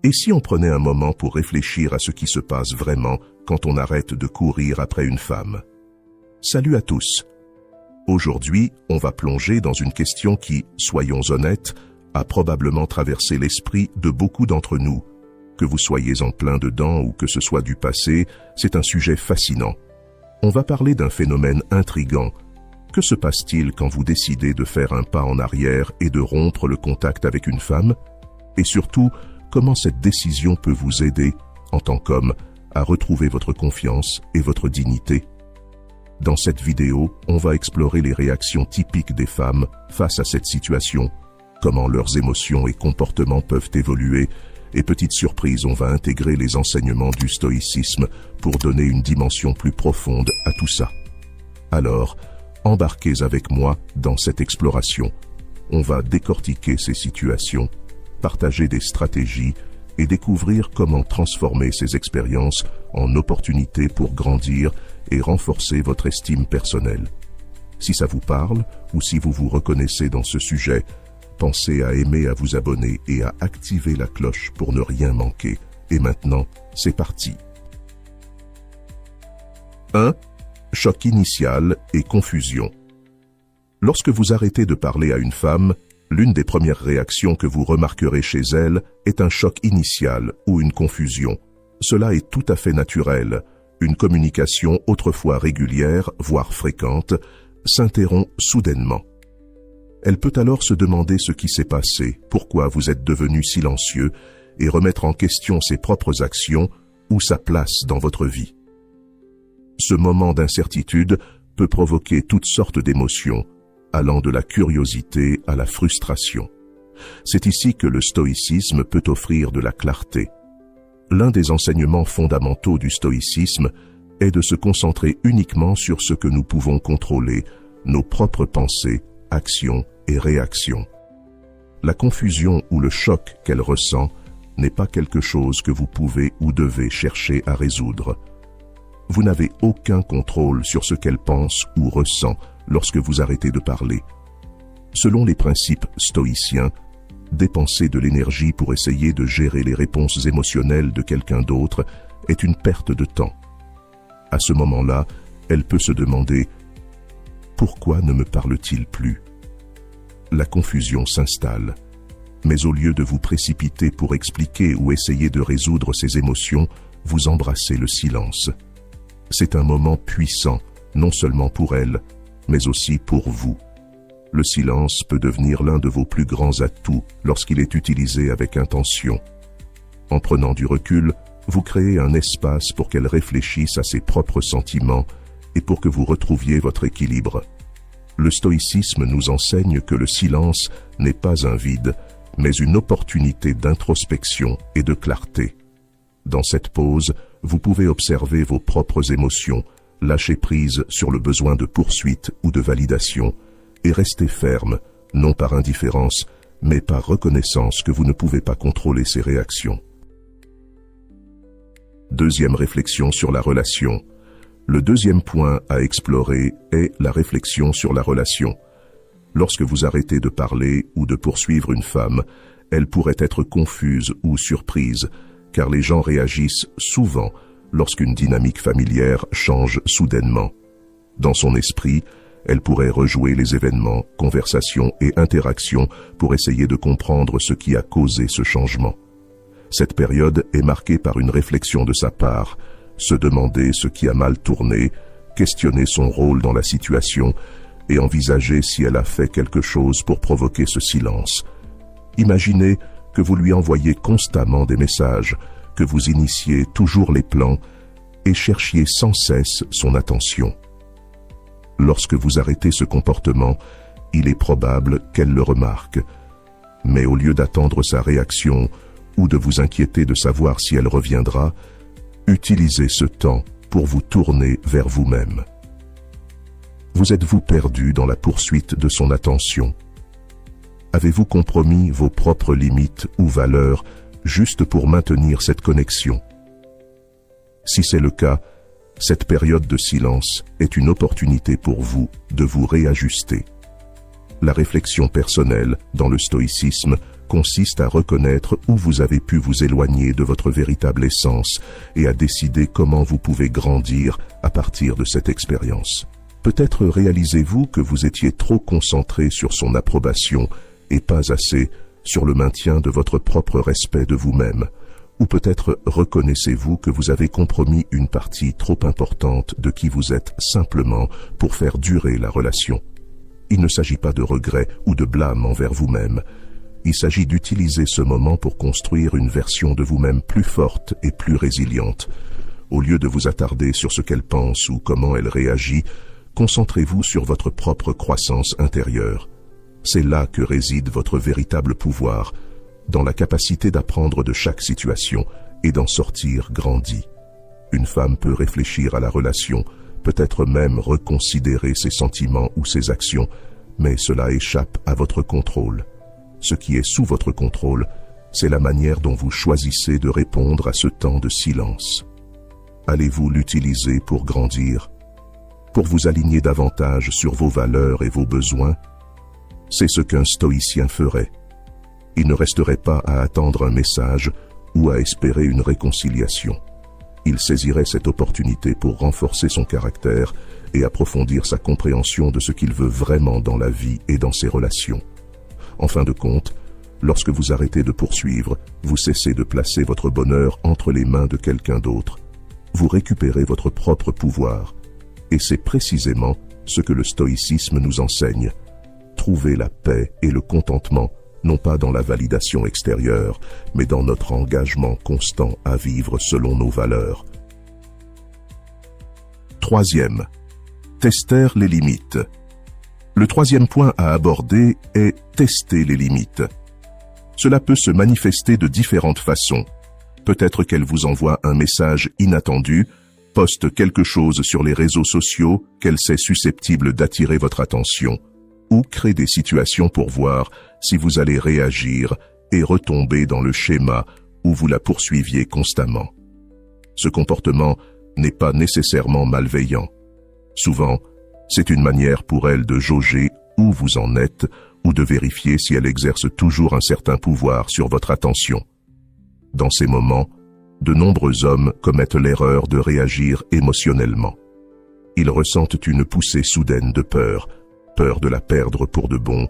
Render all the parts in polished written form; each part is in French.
Et si on prenait un moment pour réfléchir à ce qui se passe vraiment quand on arrête de courir après une femme? Salut à tous. Aujourd'hui, on va plonger dans une question qui, soyons honnêtes, a probablement traversé l'esprit de beaucoup d'entre nous. Que vous soyez en plein dedans ou que ce soit du passé, c'est un sujet fascinant. On va parler d'un phénomène intrigant. Que se passe-t-il quand vous décidez de faire un pas en arrière et de rompre le contact avec une femme? Et surtout, comment cette décision peut vous aider, en tant qu'homme, à retrouver votre confiance et votre dignité? Dans cette vidéo, on va explorer les réactions typiques des femmes face à cette situation, comment leurs émotions et comportements peuvent évoluer, et petite surprise, on va intégrer les enseignements du stoïcisme pour donner une dimension plus profonde à tout ça. Alors, embarquez avec moi dans cette exploration. On va décortiquer ces situations, partager des stratégies et découvrir comment transformer ces expériences en opportunités pour grandir et renforcer votre estime personnelle. Si ça vous parle ou si vous vous reconnaissez dans ce sujet, pensez à aimer, à vous abonner et à activer la cloche pour ne rien manquer. Et maintenant, c'est parti. 1. Choc initial et confusion. Lorsque vous arrêtez de parler à une femme, l'une des premières réactions que vous remarquerez chez elle est un choc initial ou une confusion. Cela est tout à fait naturel. Une communication autrefois régulière, voire fréquente, s'interrompt soudainement. Elle peut alors se demander ce qui s'est passé, pourquoi vous êtes devenu silencieux, et remettre en question ses propres actions ou sa place dans votre vie. Ce moment d'incertitude peut provoquer toutes sortes d'émotions, allant de la curiosité à la frustration. C'est ici que le stoïcisme peut offrir de la clarté. L'un des enseignements fondamentaux du stoïcisme est de se concentrer uniquement sur ce que nous pouvons contrôler, nos propres pensées, actions et réactions. La confusion ou le choc qu'elle ressent n'est pas quelque chose que vous pouvez ou devez chercher à résoudre. Vous n'avez aucun contrôle sur ce qu'elle pense ou ressent lorsque vous arrêtez de parler. Selon les principes stoïciens, dépenser de l'énergie pour essayer de gérer les réponses émotionnelles de quelqu'un d'autre est une perte de temps. À ce moment-là, elle peut se demander « Pourquoi ne me parle-t-il plus ?» La confusion s'installe. Mais au lieu de vous précipiter pour expliquer ou essayer de résoudre ces émotions, vous embrassez le silence. C'est un moment puissant, non seulement pour elle, mais aussi pour vous. Le silence peut devenir l'un de vos plus grands atouts lorsqu'il est utilisé avec intention. En prenant du recul, vous créez un espace pour qu'elle réfléchisse à ses propres sentiments et pour que vous retrouviez votre équilibre. Le stoïcisme nous enseigne que le silence n'est pas un vide, mais une opportunité d'introspection et de clarté. Dans cette pause, vous pouvez observer vos propres émotions, lâcher prise sur le besoin de poursuite ou de validation, et rester ferme, non par indifférence, mais par reconnaissance que vous ne pouvez pas contrôler ces réactions. Deuxième réflexion sur la relation. Le deuxième point à explorer est la réflexion sur la relation. Lorsque vous arrêtez de parler ou de poursuivre une femme, elle pourrait être confuse ou surprise, car les gens réagissent souvent lorsqu'une dynamique familière change soudainement. Dans son esprit, elle pourrait rejouer les événements, conversations et interactions pour essayer de comprendre ce qui a causé ce changement. Cette période est marquée par une réflexion de sa part, se demander ce qui a mal tourné, questionner son rôle dans la situation et envisager si elle a fait quelque chose pour provoquer ce silence. Imaginez que vous lui envoyez constamment des messages, que vous initiez toujours les plans et cherchiez sans cesse son attention. Lorsque vous arrêtez ce comportement, il est probable qu'elle le remarque. Mais au lieu d'attendre sa réaction ou de vous inquiéter de savoir si elle reviendra, utilisez ce temps pour vous tourner vers vous-même. Vous êtes-vous perdu dans la poursuite de son attention? Avez-vous compromis vos propres limites ou valeurs juste pour maintenir cette connexion? Si c'est le cas, cette période de silence est une opportunité pour vous de vous réajuster. La réflexion personnelle, dans le stoïcisme, consiste à reconnaître où vous avez pu vous éloigner de votre véritable essence et à décider comment vous pouvez grandir à partir de cette expérience. Peut-être réalisez-vous que vous étiez trop concentré sur son approbation et pas assez sur le maintien de votre propre respect de vous-même. Ou peut-être reconnaissez-vous que vous avez compromis une partie trop importante de qui vous êtes simplement pour faire durer la relation. Il ne s'agit pas de regret ou de blâme envers vous-même. Il s'agit d'utiliser ce moment pour construire une version de vous-même plus forte et plus résiliente. Au lieu de vous attarder sur ce qu'elle pense ou comment elle réagit, concentrez-vous sur votre propre croissance intérieure. C'est là que réside votre véritable pouvoir, dans la capacité d'apprendre de chaque situation et d'en sortir grandi. Une femme peut réfléchir à la relation, peut-être même reconsidérer ses sentiments ou ses actions, mais cela échappe à votre contrôle. Ce qui est sous votre contrôle, c'est la manière dont vous choisissez de répondre à ce temps de silence. Allez-vous l'utiliser pour grandir, pour vous aligner davantage sur vos valeurs et vos besoins? C'est ce qu'un stoïcien ferait. Il ne resterait pas à attendre un message ou à espérer une réconciliation. Il saisirait cette opportunité pour renforcer son caractère et approfondir sa compréhension de ce qu'il veut vraiment dans la vie et dans ses relations. En fin de compte, lorsque vous arrêtez de poursuivre, vous cessez de placer votre bonheur entre les mains de quelqu'un d'autre. Vous récupérez votre propre pouvoir. Et c'est précisément ce que le stoïcisme nous enseigne. Trouver la paix et le contentement, non pas dans la validation extérieure, mais dans notre engagement constant à vivre selon nos valeurs. Troisième, tester les limites. Le troisième point à aborder est tester les limites. Cela peut se manifester de différentes façons. Peut-être qu'elle vous envoie un message inattendu, poste quelque chose sur les réseaux sociaux qu'elle sait susceptible d'attirer votre attention, ou crée des situations pour voir si vous allez réagir et retomber dans le schéma où vous la poursuiviez constamment. Ce comportement n'est pas nécessairement malveillant. Souvent, c'est une manière pour elle de jauger où vous en êtes ou de vérifier si elle exerce toujours un certain pouvoir sur votre attention. Dans ces moments, de nombreux hommes commettent l'erreur de réagir émotionnellement. Ils ressentent une poussée soudaine de peur de la perdre pour de bon,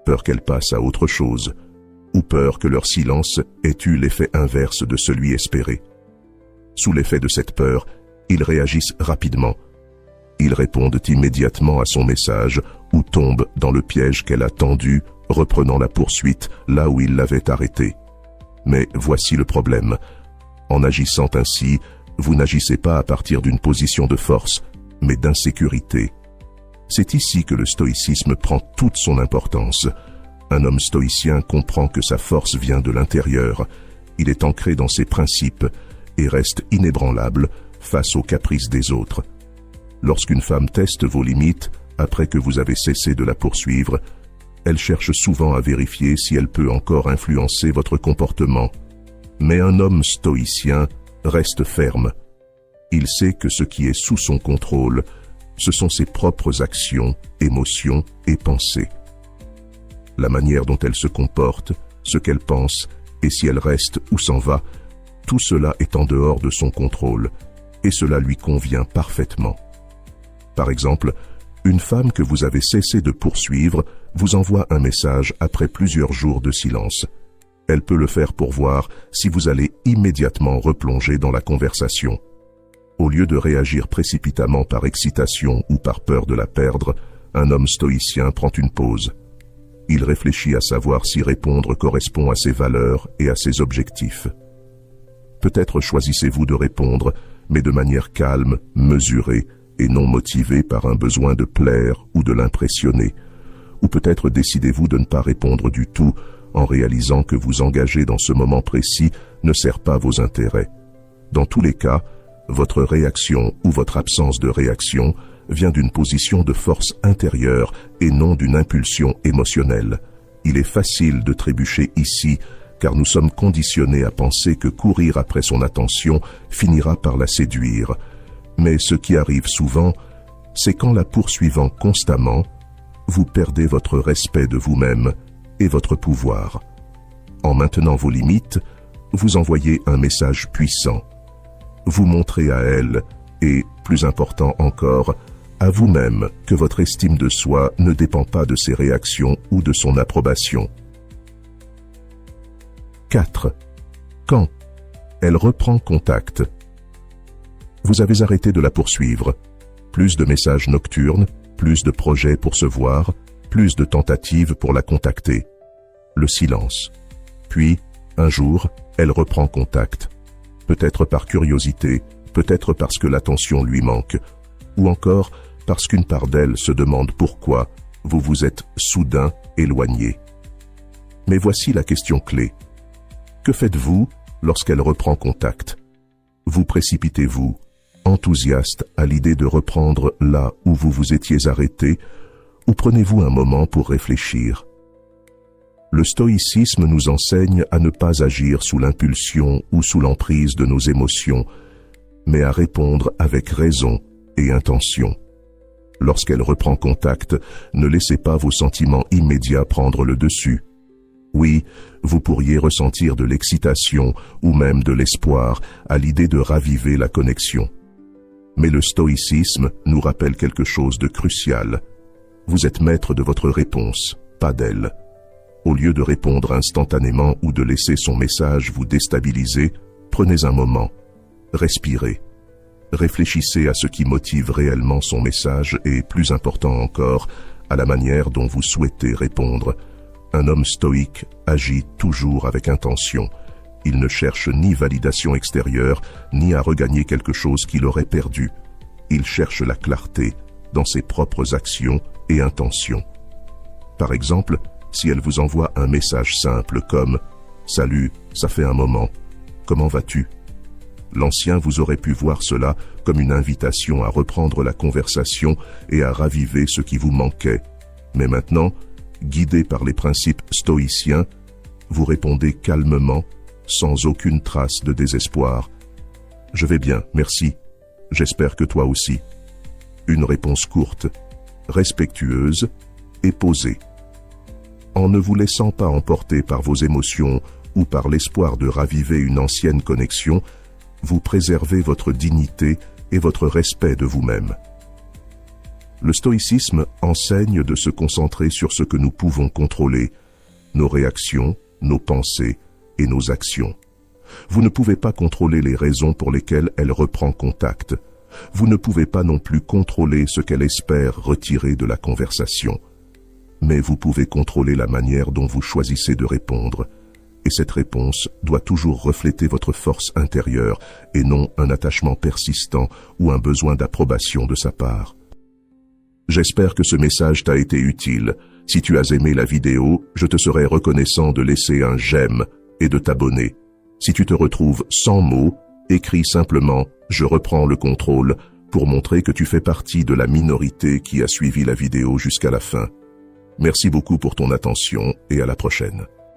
peur qu'elle passe à autre chose, ou peur que leur silence ait eu l'effet inverse de celui espéré. Sous l'effet de cette peur, ils réagissent rapidement. Ils répondent immédiatement à son message ou tombent dans le piège qu'elle a tendu, reprenant la poursuite là où il l'avait arrêtée. Mais voici le problème. En agissant ainsi, vous n'agissez pas à partir d'une position de force, mais d'insécurité. C'est ici que le stoïcisme prend toute son importance. Un homme stoïcien comprend que sa force vient de l'intérieur. Il est ancré dans ses principes et reste inébranlable face aux caprices des autres. Lorsqu'une femme teste vos limites, après que vous avez cessé de la poursuivre, elle cherche souvent à vérifier si elle peut encore influencer votre comportement. Mais un homme stoïcien reste ferme. Il sait que ce qui est sous son contrôle, ce sont ses propres actions, émotions et pensées. La manière dont elle se comporte, ce qu'elle pense, et si elle reste ou s'en va, tout cela est en dehors de son contrôle, et cela lui convient parfaitement. Par exemple, une femme que vous avez cessé de poursuivre vous envoie un message après plusieurs jours de silence. Elle peut le faire pour voir si vous allez immédiatement replonger dans la conversation. Au lieu de réagir précipitamment par excitation ou par peur de la perdre, un homme stoïcien prend une pause. Il réfléchit à savoir si répondre correspond à ses valeurs et à ses objectifs. Peut-être choisissez-vous de répondre, mais de manière calme, mesurée, et non motivée par un besoin de plaire ou de l'impressionner. Ou peut-être décidez-vous de ne pas répondre du tout, en réalisant que vous engager dans ce moment précis ne sert pas vos intérêts. Dans tous les cas, votre réaction ou votre absence de réaction vient d'une position de force intérieure et non d'une impulsion émotionnelle. Il est facile de trébucher ici, car nous sommes conditionnés à penser que courir après son attention finira par la séduire. Mais ce qui arrive souvent, c'est qu'en la poursuivant constamment, vous perdez votre respect de vous-même et votre pouvoir. En maintenant vos limites, vous envoyez un message puissant. Vous montrez à elle, et, plus important encore, à vous-même que votre estime de soi ne dépend pas de ses réactions ou de son approbation. 4. Quand elle reprend contact. Vous avez arrêté de la poursuivre. Plus de messages nocturnes, plus de projets pour se voir, plus de tentatives pour la contacter. Le silence. Puis, un jour, elle reprend contact. Peut-être par curiosité, peut-être parce que l'attention lui manque, ou encore parce qu'une part d'elle se demande pourquoi vous vous êtes soudain éloigné. Mais voici la question clé. Que faites-vous lorsqu'elle reprend contact? Vous précipitez-vous, enthousiaste à l'idée de reprendre là où vous vous étiez arrêté, ou prenez-vous un moment pour réfléchir? Le stoïcisme nous enseigne à ne pas agir sous l'impulsion ou sous l'emprise de nos émotions, mais à répondre avec raison et intention. Lorsqu'elle reprend contact, ne laissez pas vos sentiments immédiats prendre le dessus. Oui, vous pourriez ressentir de l'excitation ou même de l'espoir à l'idée de raviver la connexion. Mais le stoïcisme nous rappelle quelque chose de crucial. Vous êtes maître de votre réponse, pas d'elle. Au lieu de répondre instantanément ou de laisser son message vous déstabiliser, prenez un moment, respirez. Réfléchissez à ce qui motive réellement son message et, plus important encore, à la manière dont vous souhaitez répondre. Un homme stoïque agit toujours avec intention. Il ne cherche ni validation extérieure, ni à regagner quelque chose qu'il aurait perdu. Il cherche la clarté dans ses propres actions et intentions. Par exemple, si elle vous envoie un message simple comme « Salut, ça fait un moment, comment vas-tu ?» L'ancien vous aurait pu voir cela comme une invitation à reprendre la conversation et à raviver ce qui vous manquait. Mais maintenant, guidé par les principes stoïciens, vous répondez calmement, sans aucune trace de désespoir. « Je vais bien, merci. J'espère que toi aussi. » Une réponse courte, respectueuse et posée. En ne vous laissant pas emporter par vos émotions ou par l'espoir de raviver une ancienne connexion, vous préservez votre dignité et votre respect de vous-même. Le stoïcisme enseigne de se concentrer sur ce que nous pouvons contrôler, nos réactions, nos pensées et nos actions. Vous ne pouvez pas contrôler les raisons pour lesquelles elle reprend contact. Vous ne pouvez pas non plus contrôler ce qu'elle espère retirer de la conversation. Mais vous pouvez contrôler la manière dont vous choisissez de répondre. Et cette réponse doit toujours refléter votre force intérieure et non un attachement persistant ou un besoin d'approbation de sa part. J'espère que ce message t'a été utile. Si tu as aimé la vidéo, je te serai reconnaissant de laisser un j'aime et de t'abonner. Si tu te retrouves sans mots, écris simplement « Je reprends le contrôle » pour montrer que tu fais partie de la minorité qui a suivi la vidéo jusqu'à la fin. Merci beaucoup pour ton attention et à la prochaine.